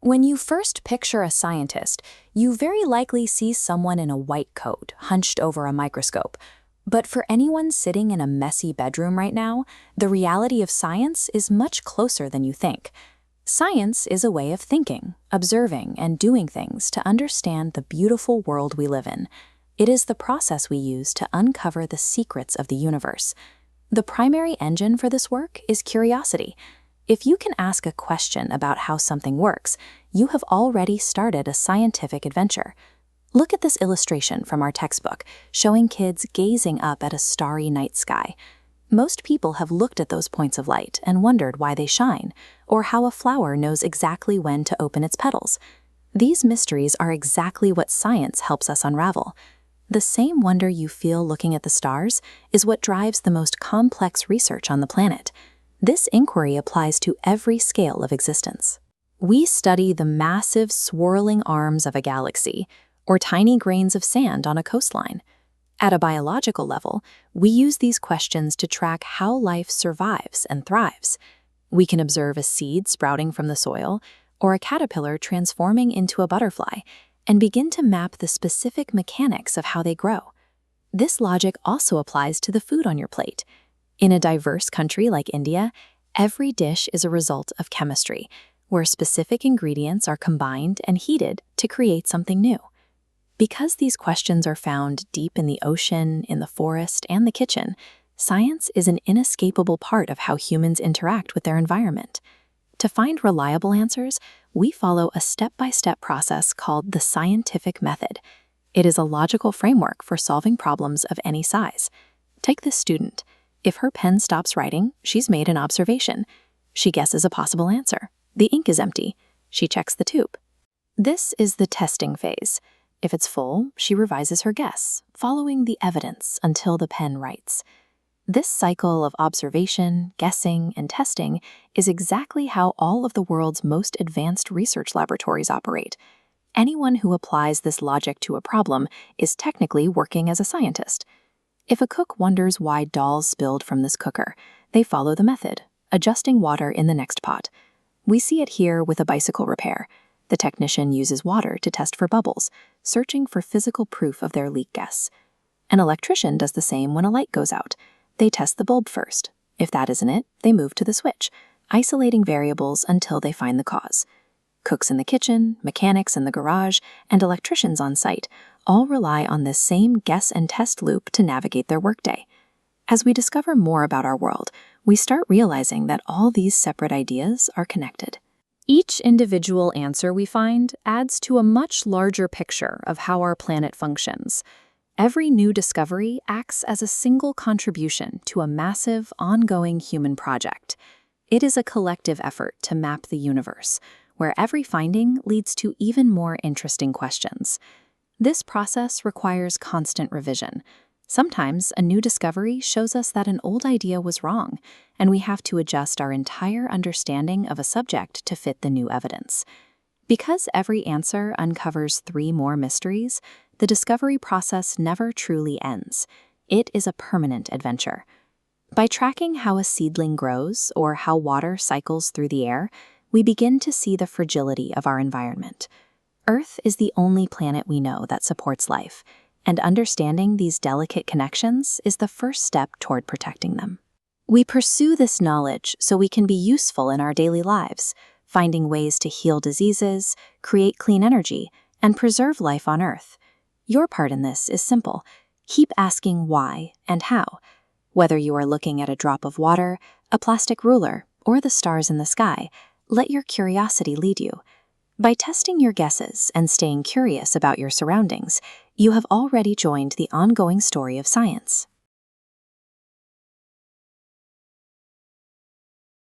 When you first picture a scientist, you very likely see someone in a white coat, hunched over a microscope. But for anyone sitting in a messy bedroom right now, the reality of science is much closer than you think. Science is a way of thinking, observing, and doing things to understand the beautiful world we live in. It is the process we use to uncover the secrets of the universe. The primary engine for this work is curiosity. If you can ask a question about how something works, you have already started a scientific adventure. Look at this illustration from our textbook, showing kids gazing up at a starry night sky. Most people have looked at those points of light and wondered why they shine, or how a flower knows exactly when to open its petals. These mysteries are exactly what science helps us unravel. The same wonder you feel looking at the stars is what drives the most complex research on the planet. This inquiry applies to every scale of existence. We study the massive swirling arms of a galaxy, or tiny grains of sand on a coastline. At a biological level, we use these questions to track how life survives and thrives. We can observe a seed sprouting from the soil, or a caterpillar transforming into a butterfly, and begin to map the specific mechanics of how they grow. This logic also applies to the food on your plate. In a diverse country like India, every dish is a result of chemistry, where specific ingredients are combined and heated to create something new. Because these questions are found deep in the ocean, in the forest, and the kitchen, science is an inescapable part of how humans interact with their environment. To find reliable answers, we follow a step-by-step process called the scientific method. It is a logical framework for solving problems of any size. Take this student. If her pen stops writing, she's made an observation. She guesses a possible answer. The ink is empty. She checks the tube. This is the testing phase. If it's full, she revises her guess, following the evidence until the pen writes. This cycle of observation, guessing, and testing is exactly how all of the world's most advanced research laboratories operate. Anyone who applies this logic to a problem is technically working as a scientist. If a cook wonders why dolls spilled from this cooker, they follow the method, adjusting water in the next pot. We see it here with a bicycle repair. The technician uses water to test for bubbles, searching for physical proof of their leak guess. An electrician does the same when a light goes out. They test the bulb first. If that isn't it, they move to the switch, isolating variables until they find the cause. Cooks in the kitchen, mechanics in the garage, and electricians on site all rely on this same guess and test loop to navigate their workday. As we discover more about our world, we start realizing that all these separate ideas are connected. Each individual answer we find adds to a much larger picture of how our planet functions. Every new discovery acts as a single contribution to a massive, ongoing human project. It is a collective effort to map the universe, where every finding leads to even more interesting questions. This process requires constant revision. Sometimes a new discovery shows us that an old idea was wrong, and we have to adjust our entire understanding of a subject to fit the new evidence. Because every answer uncovers 3 more mysteries, the discovery process never truly ends. It is a permanent adventure. By tracking how a seedling grows or how water cycles through the air, we begin to see the fragility of our environment. Earth is the only planet we know that supports life, and understanding these delicate connections is the first step toward protecting them. We pursue this knowledge so we can be useful in our daily lives, finding ways to heal diseases, create clean energy, and preserve life on Earth. Your part in this is simple. Keep asking why and how. Whether you are looking at a drop of water, a plastic ruler, or the stars in the sky, let your curiosity lead you. By testing your guesses and staying curious about your surroundings, you have already joined the ongoing story of science.